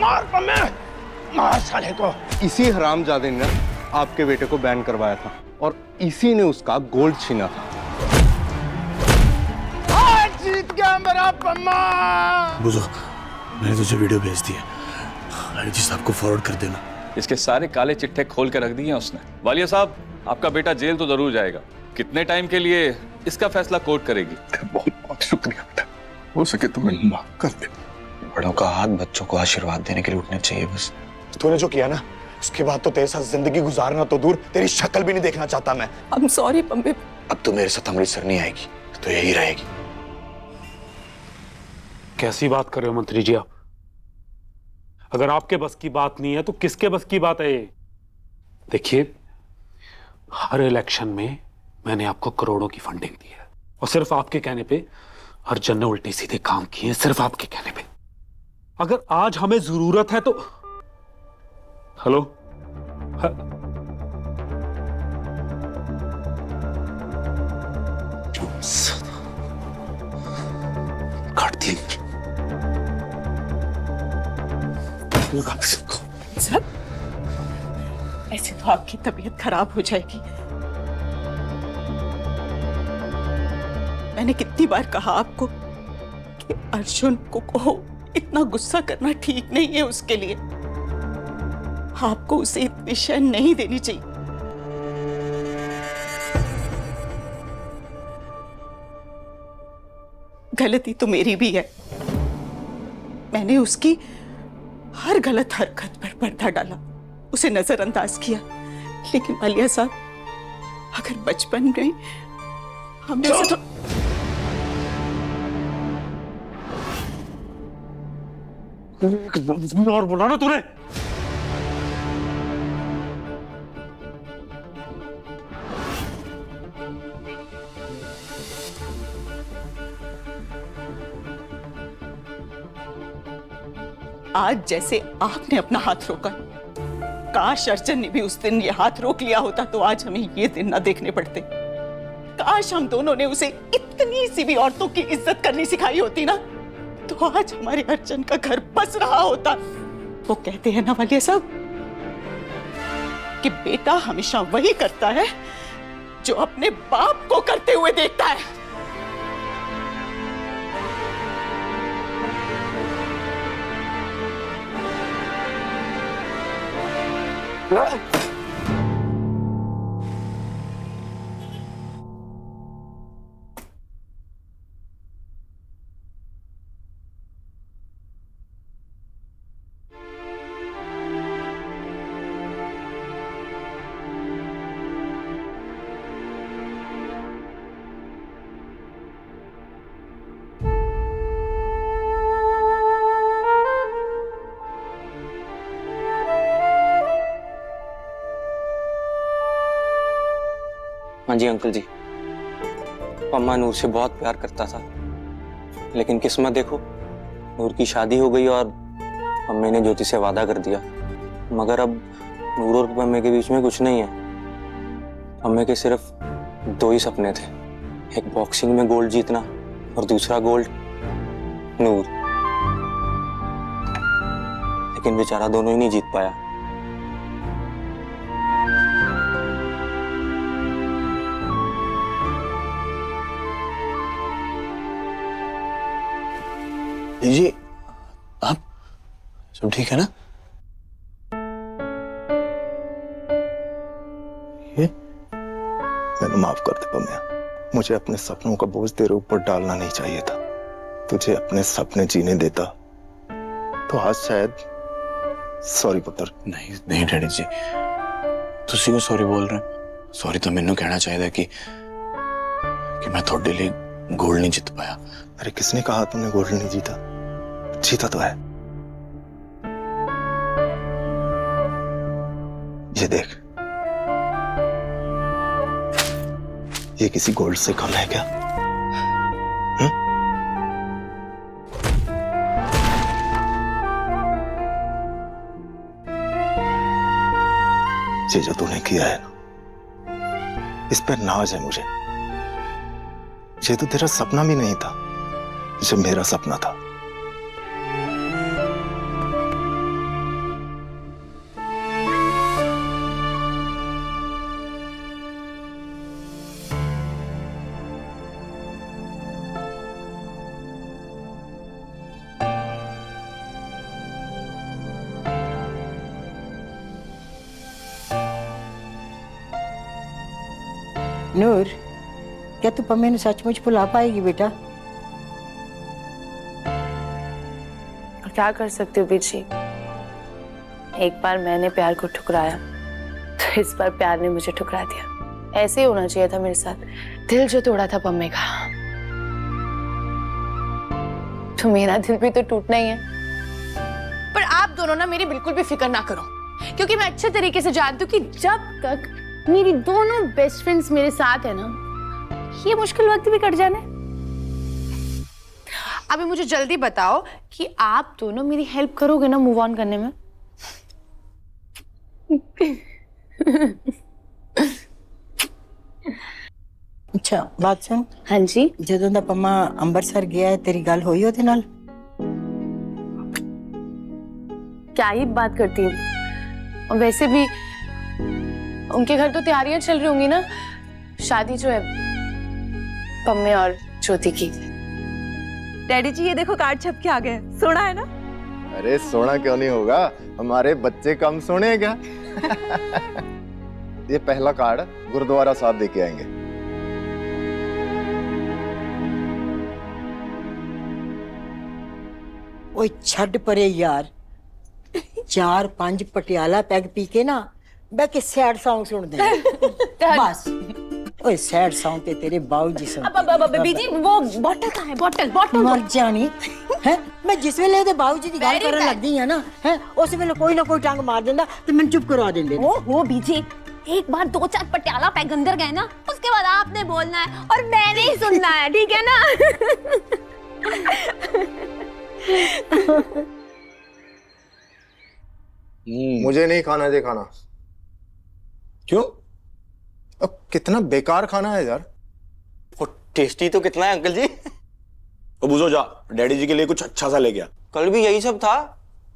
मार पम्मे, मार साले को। इसी हरामजादे ने आपके बेटे को बैन करवाया था और इसी ने उसका गोल्ड छीना था। आज जीत गया मेरा पम्मा। बुजो, मैंने तुझे वीडियो भेज दी है, आईजी साहब को फॉरवर्ड कर देना। इसके सारे काले चिट्ठे खोल के रख दिए हैं उसने। वालिया साहब, आपका बेटा जेल तो जरूर जाएगा। कितने टाइम के लिए इसका फैसला कोर्ट करेगी? बहुत बहुत शुक्रिया बेटा, हो सके तो मैं माफ कर दे। बड़ों का हाथ बच्चों को आशीर्वाद देने के लिए उठना चाहिए बस। तूने जो किया ना, उसके बाद तो तेरे साथ जिंदगी गुजारना तो दूर, तेरी शक्ल भी नहीं देखना चाहता मैं। I'm sorry पम्मे। अब तो मेरे साथ अमृतसर नहीं आएगी तो यही रहेगी। कैसी बात कर रहे हो मंत्री जी आप? अगर आपके बस की बात नहीं है तो किसके बस की बात है ये? देखिए, हर इलेक्शन में मैंने आपको करोड़ों की फंडिंग दी है और सिर्फ आपके कहने पे अर्जुन ने उल्टे सीधे काम किए हैं, सिर्फ आपके कहने पे। अगर आज हमें जरूरत है तो हेलो काट दी। सर, ऐसे तो आपकी तबीयत खराब हो जाएगी। मैंने कितनी बार कहा आपको कि अर्जुन को इतना गुस्सा करना ठीक नहीं है उसके लिए। आपको उसे इतनी शर्म नहीं देनी चाहिए। गलती तो मेरी भी है। मैंने उसकी हर गलत हरकत पर पर्दा डाला, उसे नजरअंदाज किया। लेकिन वालिया साहब, अगर बचपन में हमने उसे और बोला ना तूने। आज जैसे आपने अपना हाथ रोका, काश अर्जुन ने भी उस दिन ये हाथ रोक लिया होता तो आज हमें ये दिन ना देखने पड़ते। काश हम दोनों ने उसे इतनी सी भी औरतों की इज्जत करनी सिखाई होती ना, तो आज हमारे अर्जुन का घर बस रहा होता। वो कहते हैं ना वालिया साहब कि बेटा हमेशा वही करता है जो अपने बाप को करते हुए देखता है। हाँ जी अंकल जी, पम्मा नूर से बहुत प्यार करता था, लेकिन किस्मत देखो, नूर की शादी हो गई और मम्मी ने ज्योति से वादा कर दिया। मगर अब नूर और पम्मे के बीच में कुछ नहीं है। मम्मी के सिर्फ दो ही सपने थे, एक बॉक्सिंग में गोल्ड जीतना और दूसरा गोल्ड नूर। लेकिन बेचारा दोनों ही नहीं जीत पाया। जी, आप सब ठीक है ना? ये मैंने माफ कर दे पम्या, मुझे अपने सपनों का बोझ तेरे ऊपर डालना नहीं चाहिए था। तुझे अपने सपने जीने देता तो आज शायद। सॉरी पुत्र। नहीं नहीं डैडी जी, तुसी को सॉरी बोल रहे हैं? सॉरी तो मैनू कहना चाहिए कि मैं थोड़े लिए गोल्ड नहीं जीत पाया। अरे किसने कहा तुमने गोल्ड नहीं जीता? जीता तो है। ये देख, ये किसी गोल्ड से कम है क्या? ये जो तूने किया है ना, इस पर नाज है मुझे। ये तो तेरा सपना भी नहीं था, ये मेरा सपना था। नूर, क्या तू पम्मे ने सचमुच भुला पाएगी बेटा? क्या कर सकती हूँ बीजी? एक बार मैंने प्यार को ठुकराया तो इस बार प्यार ने मुझे ठुकरा दिया। ऐसे ही होना चाहिए था मेरे साथ। दिल जो तोड़ा था पम्मे का, तो मेरा दिल भी तो टूटना ही है। पर आप दोनों ना मेरी बिल्कुल भी फिक्र ना करो, क्योंकि मैं अच्छे तरीके से जानती हूँ कि जब तक मेरी दोनों बेस्ट फ्रेंड्स मेरे साथ है ना, ये मुश्किल वक्त भी कट जाने। अभी मुझे जल्दी बताओ कि आप दोनों मेरी हेल्प करोगे ना मूव ऑन करने में? अच्छा बात सुन, हाँ जी। ਜਦੋਂ ਦਾ ਪੰਮਾ ਅੰਮ੍ਰਿਤਸਰ ਗਿਆ ਹੈ तेरी गल हुई ਉਹਦੇ ਨਾਲ? क्या ही बात करती हूँ, और वैसे भी उनके घर तो तैयारियां चल रही होंगी ना, शादी जो है पम्मे और ज्योति की। डैडी जी ये देखो कार्ड छप के आ गया है, सोना है ना? अरे सोना क्यों नहीं होगा, हमारे बच्चे कम सोने हैं क्या? ये पहला कार्ड गुरुद्वारा साहब देके आएंगे। ओए छड़ परे यार, 4-5 पटियाला पैग पी के ना बह के सैड सॉन्ग सुन दे बस। ओए सैड सॉन्ग ते तेरे बाऊजी सुन। बीजी वो बॉटल कहाँ है? बॉटल बॉटल मर जानी है। मैं जिस वेले ते बाऊजी दी गल करन लगदी है ना, है उस वेले कोई ना कोई टंग मार देंदा ते मैंने चुप करवा देंदे। ओहो बीजी, एक बार 2-4 पटियाला पैग अंदर गए ना, उसके बाद आपने बोलना है और मैंने ही सुनना है, ठीक है ना? मुझे नहीं खाना ये खाना। क्यों? अब कितना बेकार खाना है यार। और टेस्टी तो कितना है अंकल जी। तो बुझो जा, डैडी जी के लिए कुछ अच्छा सा ले गया। कल भी यही सब था।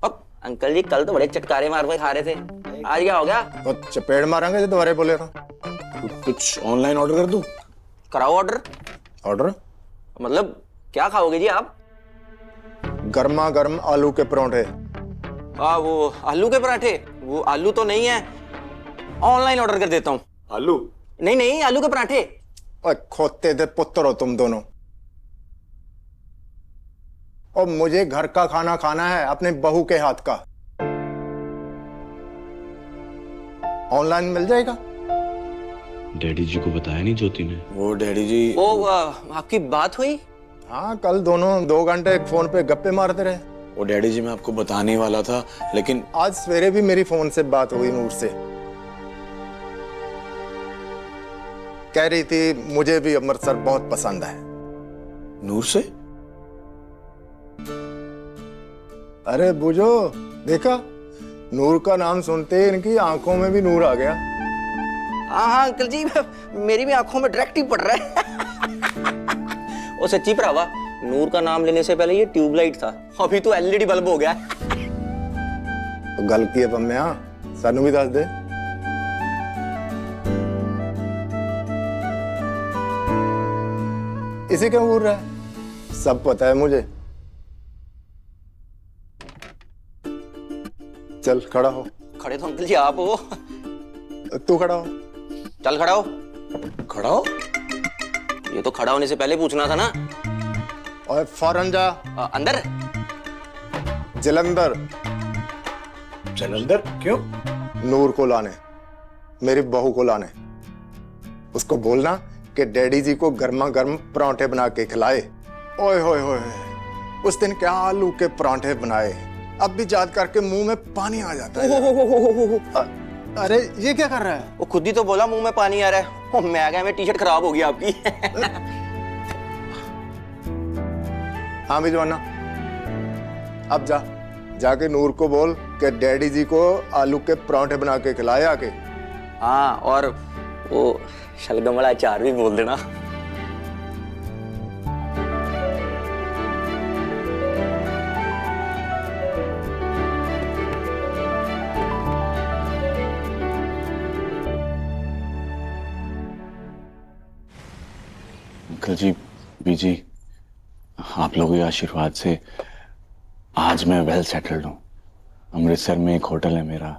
अब अंकल जी कल तो बड़े चटकारे मार के खा रहे थे, आज क्या हो गया? तो चपेट मारेंगे तो दोबारा बोले रहा। कुछ ऑनलाइन ऑर्डर कर दूं? कराओ ऑर्डर। ऑर्डर मतलब क्या खाओगे जी आप? गर्मा गर्म आलू के परांठे। वो आलू के पराठे? वो आलू तो नहीं है, ऑनलाइन ऑर्डर कर देता हूँ। आलू? नहीं नहीं, आलू के पराठे। और खोते दे पुत्र हो तुम दोनों। और मुझे घर का खाना खाना है, अपने बहू के हाथ का। ऑनलाइन मिल जाएगा? डैडी जी को बताया नहीं ज्योति ने? वो डैडी जी, वो आपकी बात हुई? हाँ, कल दोनों 2 घंटे फोन पे गप्पे मारते रहे। वो डैडी जी मैं आपको बताने वाला था, लेकिन आज सवेरे भी मेरी फोन से बात हुई नूर से। कह रही थी मुझे भी अमृतसर बहुत पसंद है। नूर से? अरे बुझो, देखा नूर का नाम सुनते इनकी आंखों में भी नूर आ गया। हाँ अंकल जी, मेरी भी आंखों में डायरेक्ट ही पड़ रहा है। वो सच्ची भरावा, नूर का नाम लेने से पहले ये ट्यूबलाइट था, अभी तो एलईडी बल्ब हो गया। तो गल की है पम्मिया, सानू भी दस दे। इसे क्यों बोल रहा है? सब पता है मुझे। चल खड़ा हो। खड़े तो अंकल जी आप हो। तू खड़ा हो। चल खड़ा हो। खड़ा हो? ये तो खड़ा होने से पहले पूछना था ना। और फौरन जा। अंदर? जलंधर। जलंधर क्यों? नूर को लाने, मेरी बहू को लाने। उसको बोलना कि डैडी जी को गर्मा गर्म परांठे बना के खिलाए। ओए होए होए, उस दिन क्या आलू के परांठे बनाए, अब भी याद करके मुंह में पानी आ जाता है। अरे ये क्या कर रहा है? वो खुद ही तो बोला मुंह में पानी आ रहा है। मैं आ गया, मैं टी-शर्ट खराब हो गई आपकी। हाँ भिजवाना। अब जा, जाके नूर को बोल कि डैडी जी को आलू के परांठे बना के खिलाए आके। हाँ, और वो शलगम वाला अचार भी बोल देना। अंकल जी, बीजी, आप लोगों के आशीर्वाद से आज मैं वेल सेटल्ड हूँ। अमृतसर में एक होटल है मेरा,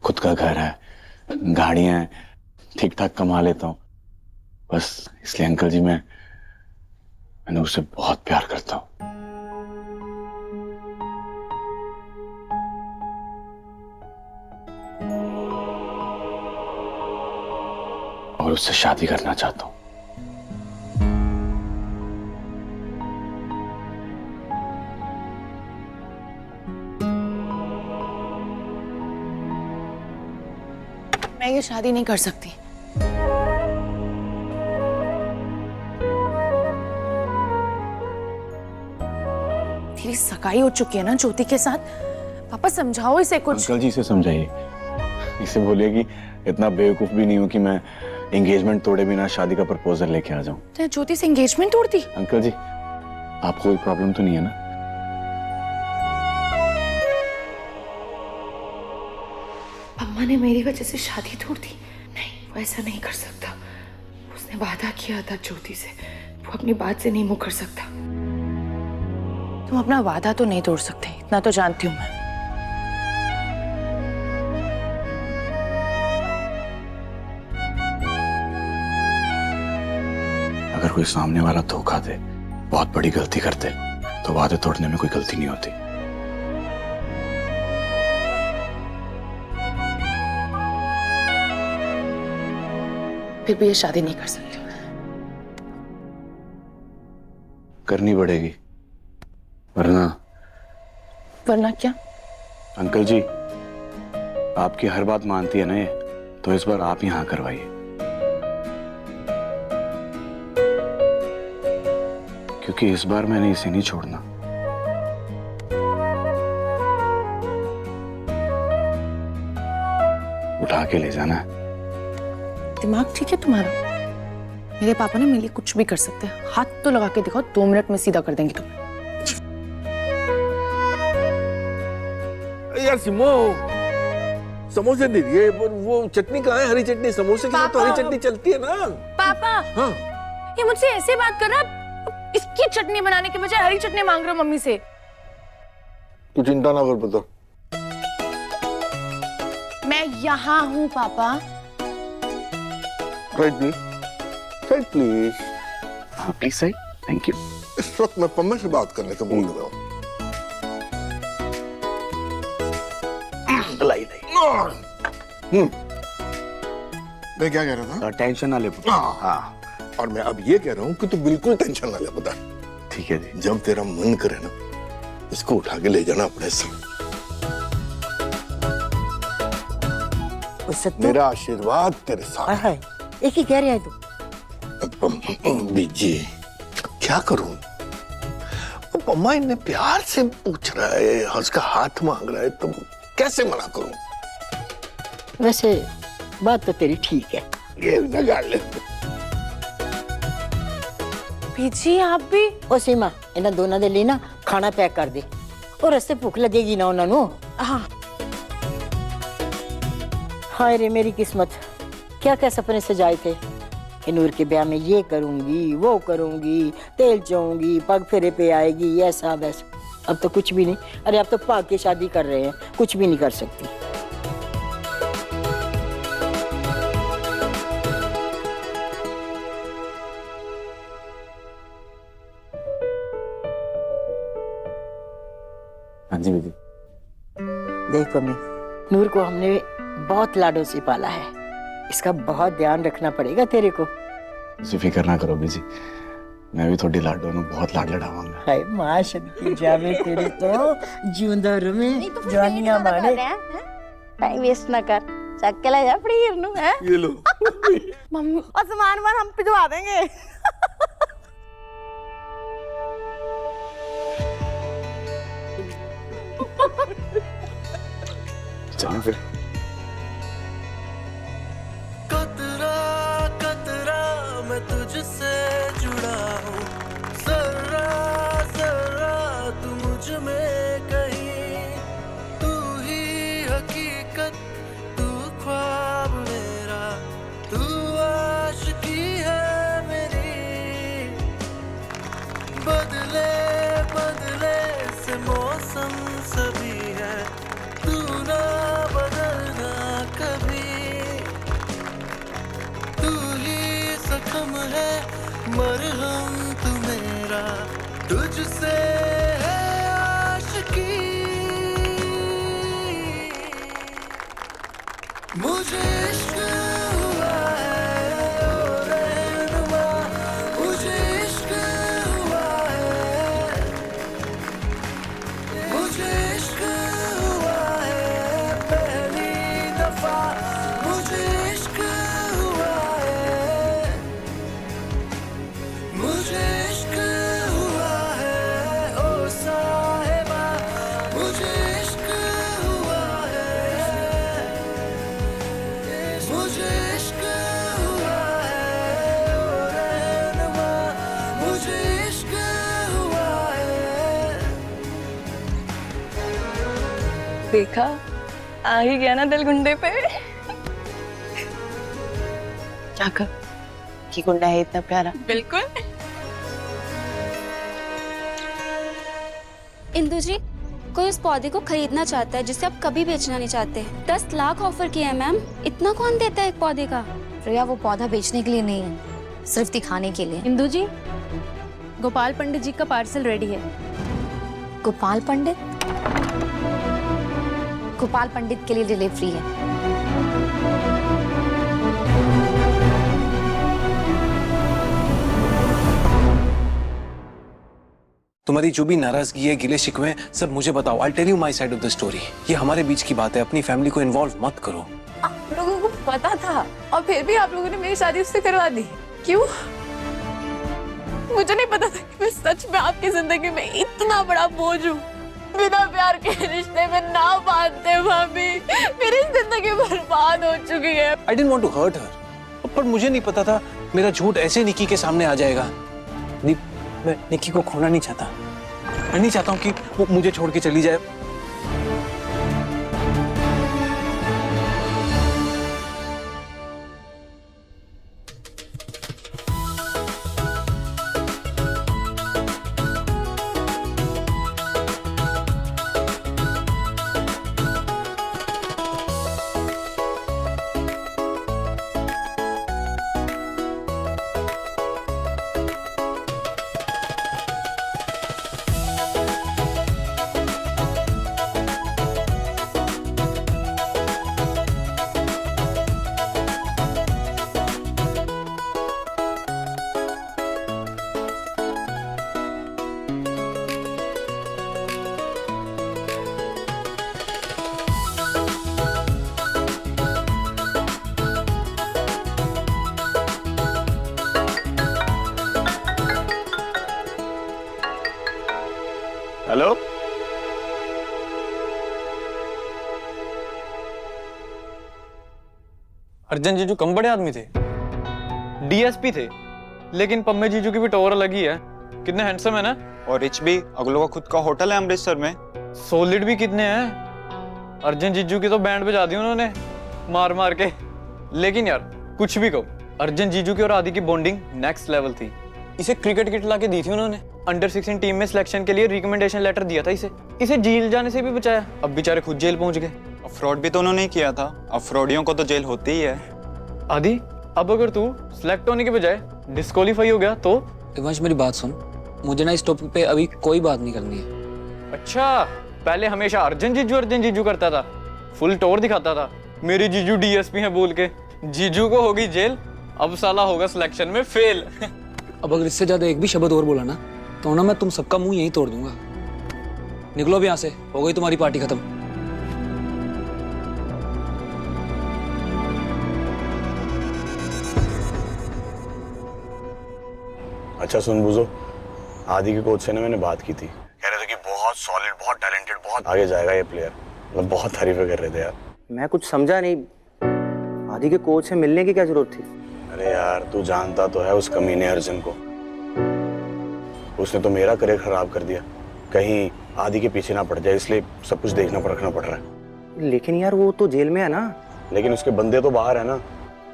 खुद का घर है, गाड़ियां हैं, ठीक ठाक कमा लेता हूँ। बस इसलिए अंकल जी मैं नूर से बहुत प्यार करता हूँ। और उससे शादी करना चाहता हूँ। मैं ये शादी नहीं कर सकती। तेरी सगाई हो चुकी है ना ज्योति के साथ। पापा समझाओ इसे कुछ। अंकल जी से समझाइए, इसे बोलिए कि इतना बेवकूफ भी नहीं हूं कि मैं एंगेजमेंट तोड़े बिना शादी का प्रपोजल लेके आ जाऊं। तो ज्योति से एंगेजमेंट तोड़ दी? अंकल जी आपको कोई प्रॉब्लम तो नहीं है ना? अम्मा ने मेरी वजह से शादी तोड़ दी? नहीं, वो ऐसा नहीं कर सकता। उसने वादा किया था ज्योति से, वो अपनी बात से नहीं मुकर सकता। तुम अपना वादा तो नहीं तोड़ सकते, इतना तो जानती हूँ मैं। अगर कोई सामने वाला धोखा दे, बहुत बड़ी गलती कर दे, तो वादे तोड़ने में कोई गलती नहीं होती। फिर भी ये शादी नहीं कर सकती। करनी पड़ेगी, वरना क्या? अंकल जी आपकी हर बात मानती है ना ये, तो इस बार आप यहां करवाइए, क्योंकि इस बार मैंने इसे नहीं छोड़ना। उठा के ले जाना। दिमाग ठीक है तुम्हारा? मेरे पापा ने मेरे लिए कुछ भी कर सकते हैं। हाथ तो लगा के दिखाओ, 2 मिनट में सीधा कर देंगे तुम्हें। यार सिमो, समोसे दे दिए, पर वो चटनी कहाँ है? हरी चटनी। समोसे के साथ तो हरी चटनी चलती है ना। पापा, हाँ? ये मुझसे ऐसे बात कर रहा, इसकी चटनी बनाने के बजाय हरी चटनी मांग रहा हूँ मम्मी से। तू चिंता ना कर पुत्र। मैं यहाँ हूँ पापा। Right please, right please. हाँ प्लीज सही, थैंक यू। इस वक्त मैं पम्मे से बात करने का मूड में हूँ। मैं क्या कह रहा था? टेंशन ना ले पुत्र। हाँ, और मैं अब ये कह रहा हूँ कि तू बिल्कुल टेंशन ना ले पुत्र। ठीक है जी। जब तेरा मन करे ना, इसको उठा के ले जाना अपने साथ। मेरा आशीर्वाद तेरे साथ है। एक ही कह रहा है तू। बीजी क्या करूं? वो पम्मा इन्हें प्यार से पूछ रहा है, उसका हाथ मांग रहा है, तो कैसे मना करूं? वैसे बात तो तेरी ठीक है। ये ना गाड़ ले। बीजी आप भी? ओ सीमा, इन्हें दोनों दे लिए ना खाना पैक कर दे, और रस्ते भूख लगेगी ना उन्होंने। हाँ। हाय रे मेरी किस्मत, क्या क्या सपने सजाए थे कि नूर के ब्याह में ये करूंगी, वो करूंगी, तेल चौंगी, पग फेरे पे आएगी, ऐसा वैसा। अब तो कुछ भी नहीं। अरे अब तो भाग के शादी कर रहे हैं, कुछ भी नहीं कर सकती। हाँ जी दीदी। देखो मैं, नूर को हमने बहुत लाडों से पाला है, इसका बहुत ध्यान रखना पड़ेगा तेरे को। फिक्र ना करो बीजी, मैं भी थोड़ी लाडो नु बहुत लाड लड़ावांगा। हाय मां सदकी जावे तेरे तो जिंदा रहे जानिया माने। टाइम वेस्ट ना कर, चक के ले जा फ्रीर नु है। ये लो मम्मी, और सामान वार हम भिजवा देंगे। चलें फिर। कतरा कतरा मैं तुझसे जुड़ा हूँ, जरा जरा तू मुझ में कहीं, तू ही हकीकत, तू ख्वाब मेरा, तू आशिकी है मेरी। बदले बदले से मौसम सभी है, तू ना बदल तुझसे है आशिकी, मुझे इश्क हुआ है ओ रहनुमा, मुझे इश्क हुआ है, मुझे इश्क हुआ है पहली दफा, मुझे इश्क हुआ है, मुझे इश्क हुआ है ओ साहिबा, मुझे इश्क हुआ है, मुझे इश्क हुआ है ओ रहनुमा, मुझे इश्क हुआ है। देखा, आ ही गया ना दिल गुंडे पे। क्या कर कि गुंडा है इतना प्यारा। बिल्कुल। इंदु जी, कोई उस पौधे को खरीदना चाहता है जिसे आप कभी बेचना नहीं चाहते। 10 लाख ऑफर किया है मैम, इतना कौन देता है एक पौधे का? प्रिया, वो पौधा बेचने के लिए नहीं है, सिर्फ दिखाने के लिए। इंदु जी, गोपाल पंडित जी का पार्सल रेडी है। गोपाल पंडित? गोपाल पंडित के लिए डिलीवरी है। तुम्हारी जो भी नाराजगी है, गिले शिकवे, सब मुझे बताओ। I tell you my side of the story. ये हमारे बीच की बात है, अपनी फैमिली को इन्वॉल्व मत करो। आप लोगों को पता था और फिर भी आप लोगों ने मेरी शादी उससे करवा दी, क्यों? मुझे नहीं पता था कि मैं सच में आपकी जिंदगी में इतना बड़ा बोझ हूँ। बिना प्यार के रिश्ते में ना बांधते भाभी, मेरी जिंदगी बर्बाद हो चुकी है। I didn't want to hurt her, पर मुझे नहीं पता था मेरा झूठ ऐसे निकी के सामने आ जाएगा। मैं निकी को खोना नहीं चाहता। मैं नहीं चाहता हूँ कि वो मुझे छोड़ के चली जाए। हेलो, अर्जन जीजू कम बड़े आदमी थे, डीएसपी थे, लेकिन पम्मे जीजू की भी टॉवर अलग ही है। कितने हैंडसम है ना। और रिच भी। अगलों का खुद का होटल है अमृतसर में। सॉलिड भी कितने हैं। अर्जन जीजू की तो बैंड बजा दी उन्होंने मार मार के। लेकिन यार कुछ भी कहो, अर्जन जीजू की और आदि की बॉन्डिंग नेक्स्ट लेवल थी। इसे क्रिकेट किट ला के दी थी उन्होंने। अंडर 16 टीम में सिलेक्शन के लिए रिकमेंडेशन लेटर दिया था इसे जेल जाने से भी बचाया। अब बेचारे खुद जेल पहुंच गए। फ्रॉड भी तो उन्होंने ही किया था। अब फ्रॉडियों को तो जेल होती ही है। आदि, अब अगर तू सिलेक्ट होने के बजाय डिस्क्वालीफाई हो गया तो? दिवांश मेरी बात सुन, मुझे ना इस टॉपिक पे अभी कोई बात नहीं करनी है। अच्छा, पहले हमेशा अर्जन जीजू करता था, फुल टॉर दिखाता था, मेरे जीजू डीएसपी हैं बोल के। जीजू को होगी जेल, अब साला होगा सिलेक्शन में फेल। अब अगर इससे ज्यादा एक भी शब्द और बोला ना तो ना मैं तुम सबका मुंह यहीं तोड़ दूंगा। निकलो अब यहाँ से, हो गई तुम्हारी पार्टी खत्म। अच्छा सुन बुजो, आदि के कोच से ना मैंने बात की थी। कह रहे थे कि बहुत सॉलिड, बहुत टैलेंटेड, बहुत आगे जाएगा ये प्लेयर। मतलब बहुत तारीफें कर रहे थे यार। मैं कुछ समझा नहीं, आदि के कोच से मिलने की क्या जरूरत थी? अरे यार तू जानता तो है उस कमीने अर्जुन को। उसने तो मेरा करियर खराब कर दिया। कहीं आदि के पीछे ना पड़ जाए, इसलिए सब कुछ देखना परखना पड़ रहा है। लेकिन यार वो तो जेल में है ना। लेकिन उसके बंदे तो बाहर है ना।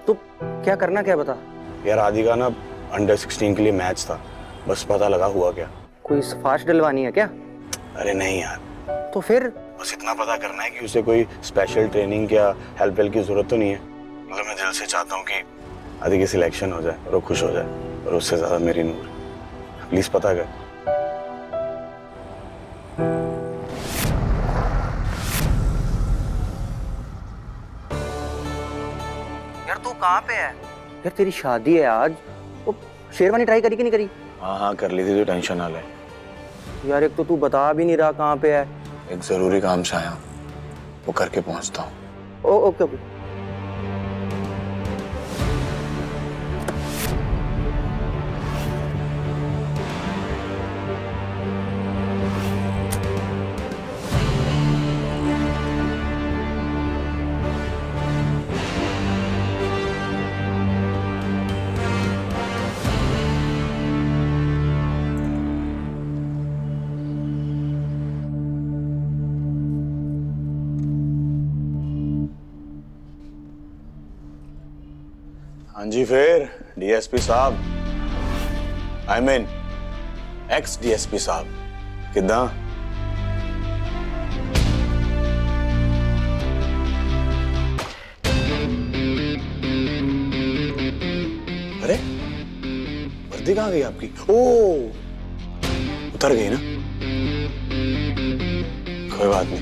तो क्या करना, क्या बता? यार आदि का ना अंडर 16 के लिए मैच था, बस पता लगा हुआ क्या। कोई सिफारिश डलवानी है क्या? अरे नहीं यार। तो फिर बस इतना पता करना है कि उसे कोई स्पेशल ट्रेनिंग या हेल्प वेल्प की जरूरत तो नहीं है। मतलब मैं दिल से चाहता हूँ कि आदि की सिलेक्शन हो जाए और वो खुश हो जाए, और उससे ज्यादा मेरी नूर। प्लीज पता कर। यार तू कहाँ पे है? यार तेरी शादी है आज। वो शेरवानी ट्राई करी कि नहीं करी? हाँ कर ली थी, तो टेंशन ना ले। यार एक तो तू बता भी नहीं रहा कहाँ पे है। एक जरूरी काम से आया हूँ, वो करके पहुंचता हूँ। Okay okay. हाँ जी, फिर डीएसपी साहब, आई मीन एक्स डीएसपी साहब, किदा? अरे वर्दी कहाँ गई आपकी? ओ, उतर गई ना? कोई बात नहीं,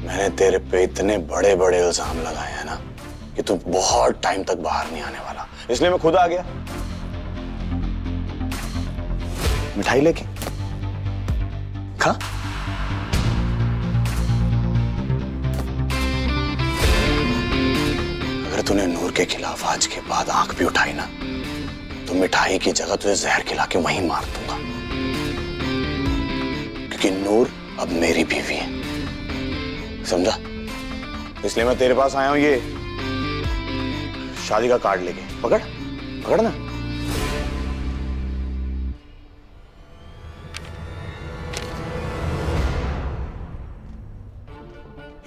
मैंने तेरे पे इतने बड़े बड़े इल्जाम लगाए हैं ना कि तू बहुत टाइम तक बाहर नहीं आने वाला, इसलिए मैं खुद आ गया। मिठाई लेके खा। अगर तूने नूर के खिलाफ आज के बाद आंख भी उठाई ना, तो मिठाई की जगह तुझे जहर खिला के वहीं मार दूंगा, क्योंकि नूर अब मेरी बीवी है, समझा? इसलिए मैं तेरे पास आया हूं ये शादी का कार्ड लेके। पकड़ पकड़ ना।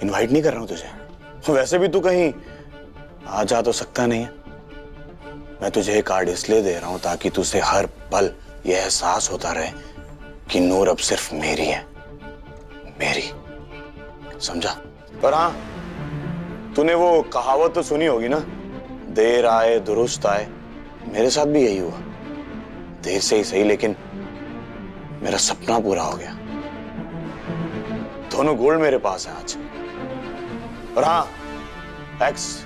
इनवाइट नहीं कर रहा हूं तुझे, वैसे भी तू कहीं आ जा तो सकता नहीं है। मैं तुझे ये कार्ड इसलिए दे रहा हूं ताकि तुझे हर पल यह एहसास होता रहे कि नूर अब सिर्फ मेरी है, मेरी, समझा? पर हाँ, तूने वो कहावत तो सुनी होगी ना, देर आए दुरुस्त आए। मेरे साथ भी यही हुआ, देर से ही सही लेकिन मेरा सपना पूरा हो गया। दोनों गोल्ड मेरे पास है आज। और हाँ, x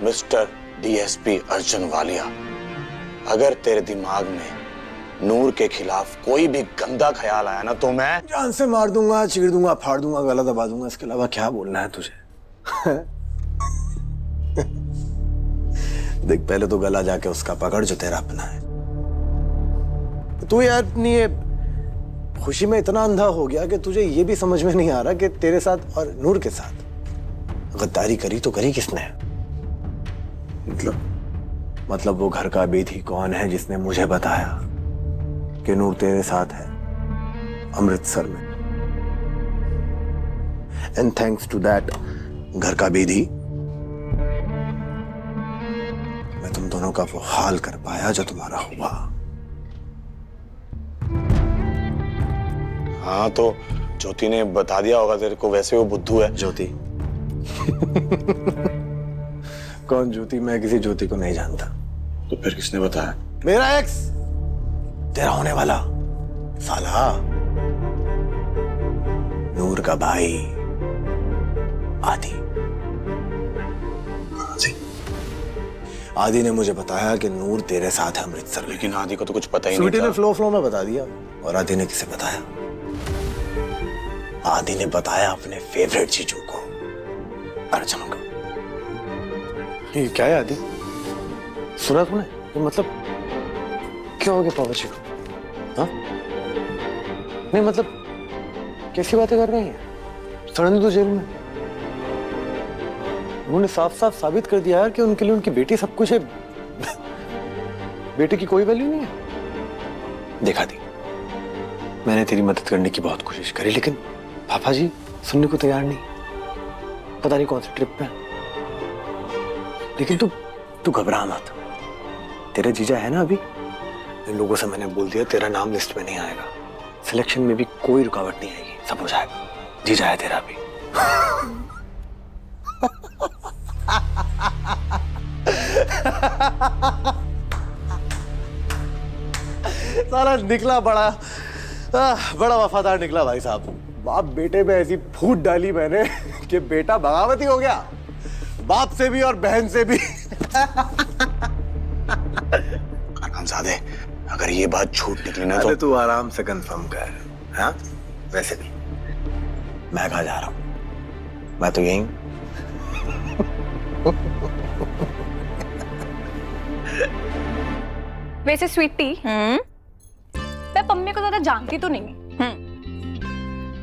mister DSP Arjun Walia, अगर तेरे दिमाग में नूर के खिलाफ कोई भी गंदा ख्याल आया ना, तो मैं जान से मार दूंगा, चीर दूंगा, फाड़ दूंगा, गला दबा दूंगा। इसके अलावा क्या बोलना है तुझे? देख, पहले तो गला जाके उसका पकड़ जो तेरा अपना है। तू यार अपनी ये खुशी में इतना अंधा हो गया कि तुझे ये भी समझ में नहीं आ रहा कि तेरे साथ और नूर के साथ गद्दारी करी तो करी किसने? मतलब वो घर का बेटी कौन है जिसने मुझे बताया कि नूर तेरे साथ है अमृतसर में? एंड थैंक्स टू दैट घर का बेटी मैं तुम दोनों का वो हाल कर पाया जो तुम्हारा हुआ। हाँ, तो ज्योति ने बता दिया होगा तेरे को, वैसे वो बुद्धू है। ज्योति? कौन ज्योति? मैं किसी ज्योति को नहीं जानता। तो फिर किसने बताया? मेरा एक्स, तेरा होने वाला साला, नूर का भाई आदि। आदि ने मुझे बताया कि नूर तेरे साथ है अमृतसर। लेकिन आदि को तो कुछ पता ही नहीं था। स्वीटी ने फ्लो में बता दिया। और आदि ने किसे बताया? आदि ने बताया अपने फेवरेट चीजों को, अर्जुन को। ये क्या है आदि? सुना तूने? ये मतलब क्या हो गया पापा जी को? हाँ? नहीं मतलब कैसी बातें कर रही हैं? सडनली तो जेल में। उन्होंने साफ साफ साबित कर दिया यार कि उनके लिए उनकी बेटी सब कुछ है। बेटे की कोई वैल्यू नहीं है। देखा दी, मैंने तेरी मदद करने की बहुत कोशिश करी, लेकिन पापा जी सुनने को तैयार नहीं। पता नहीं कौन सी ट्रिप पे। लेकिन तू घबरा मत। तेरा जीजा है ना अभी? इन लोगों से मैंने बोल दिया तेरा नाम लिस्ट में नहीं आएगा। सिलेक्शन में भी कोई रुकावट नहीं आएगी, सब हो जाएगा। जीजा है तेरा अभी। साला निकला बड़ा बड़ा वफादार निकला भाई साहब। बाप बेटे में ऐसी फूट डाली मैंने कि बेटा बगावती हो गया, बाप से भी और बहन से भी। हरामजादे, अगर ये बात झूठ निकली ना तो तू आराम से कंफर्म कर। हाँ वैसे भी मैं कहाँ जा रहा हूँ, मैं तो यहीं। वैसे स्वीटी, मैं पम्मी को ज्यादा जानती तो नहीं,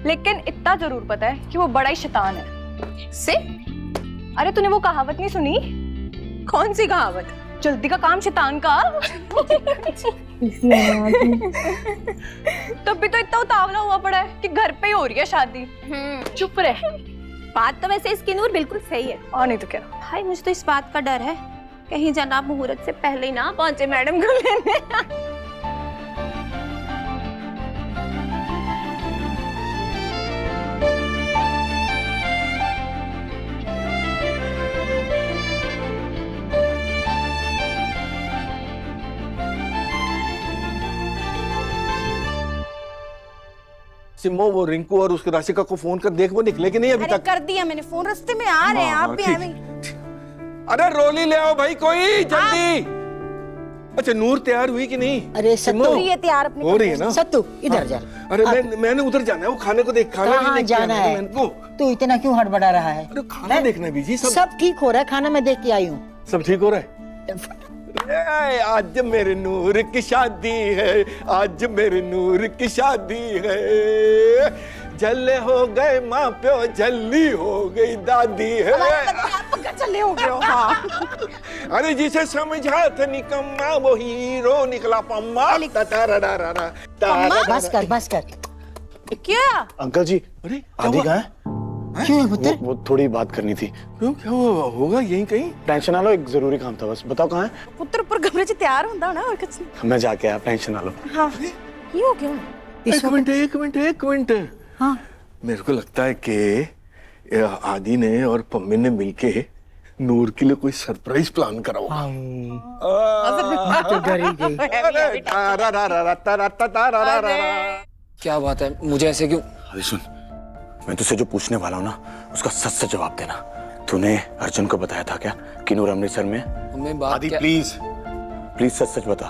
लेकिन इतना जरूर पता है कि वो बड़ा ही शैतान है। से? अरे तूने वो कहावत नहीं सुनी? कौन सी कहावत? जल्दी का काम शैतान का। तब भी तो इतना उतावला हुआ पड़ा है कि घर पे ही हो रही है शादी। चुप रहे। बात तो वैसे इसकी नूर बिल्कुल सही है। और नहीं तो क्या। भाई मुझे तो इस बात का डर है कहीं जनाब मुहूर्त से पहले ही ना पहुंचे मैडम को लेने। सिम्मो, वो रिंकू और उसके राशिका को फोन कर देख, वो निकले कि नहीं अभी तक? कर दिया मैंने फोन, रास्ते में आ रहे हैं, आप भी आए। अरे रोली ले आओ भाई कोई जल्दी। अच्छा नूर तैयार हुई कि नहीं? अरे सिम्मो, तैयार अपने हो रही है ना? सत्तू इधर जा। अरे मैंने उधर जाना है, वो खाने को देख, खाना कहाँ जाना है? तू इतना क्यों हड़बड़ा रहा है? अरे खाना देखना बीजी। सब ठीक हो रहा है, खाना मैं देख के आई हूँ। सब ठीक हो रहा है? आज मेरे नूर की शादी है, आज मेरे नूर की शादी है। जल्ले हो गए माँ प्यो, जल्ली हो गई दादी है। चले हो गए हो। हाँ। अरे जिसे समझा था निकम्मा वो हीरो निकला पम्मा। बस कर। क्या? अंकल जी, अरे आदि कहाँ है? क्यों है पुत्र? वो थोड़ी बात करनी थी। क्यों, क्या होगा यहीं कहीं? टेंशन ना लो, एक जरूरी काम था बस। बताओ कहाँ है? पुत्र ऊपर कमरे से तैयार होता ना और कुछ नहीं। मैं जाके आया, टेंशन ना लो। हाँ। ये हो गया? एक मिनट। हाँ। मेरे को लगता है कि आदि ने और पम्मी ने मिलके नूर के लिए कोई सरप्राइज प्लान करा होगा। क्या बात है, मुझे ऐसे क्यों? अरे सुन, मैं तुझसे जो पूछने वाला हूँ ना उसका सच से जवाब देना। तूने अर्जुन को बताया था क्या कि नूर अमृतसर में? आदि प्लीज सच बता।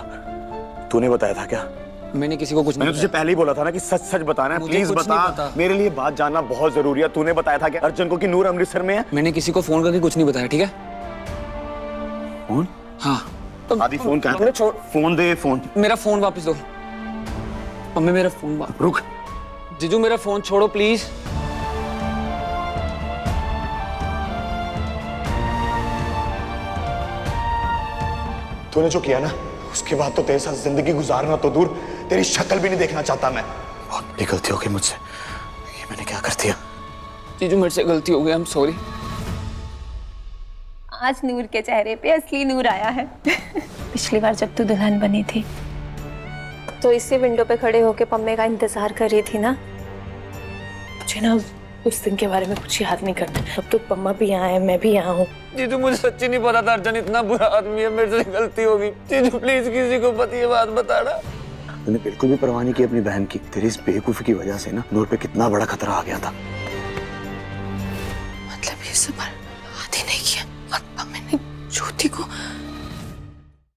तूने बताया था क्या? मैंने किसी को कुछ नहीं मैंने तुझे पहले ही बोला था ना कि सच बताना है। प्लीज बता, मेरे लिए बात जानना बहुत जरूरी है। तूने बताया था कि अर्जुन को कि नूर अमृतसर में है? मैंने किसी को फोन करके कुछ नहीं बताया, ठीक है? फोन? हाँ। आदि फोन कहाँ है? फोन दे, फोन। मेरा फोन वापस दो। मम्मी मेरा फोन रुक। जीजू मेरा फोन छोड़ो प्लीज। तूने जो किया ना उसके बाद तो तेरे साथ जिंदगी गुजारना तो दूर, तेरी शक्ल भी नहीं देखना चाहता मैं। बहुत बड़ी गलती हो गई मुझसे। ये मैंने क्या कर दिया? जीजू मेरे से गलती हो गई, आई एम सॉरी। आज नूर के चेहरे पे असली नूर आया है। पिछली बार जब तू दुल्हन बनी थी तो इसी विंडो पे खड़े होके पम्मे का इंतजार कर रही थी ना। मुझे ना उस दिन के बारे में कुछ याद नहीं करता। अब तो पम्मा भी यहाँ है, मैं भी यहाँ हूँ। जीजू मुझे सच्ची नहीं पता था अर्जुन इतना बुरा आदमी है, मेरे से गलती होगी। जीजू प्लीज किसी को ये बात बताना। तूने बिल्कुल भी परवाह नहीं की अपनी बहन की। तेरी इस बेवकूफी की वजह से ना नूर पे कितना बड़ा खतरा आ गया था। मतलब ये सब आदि नहीं किया और पम्मे ने ज्योति को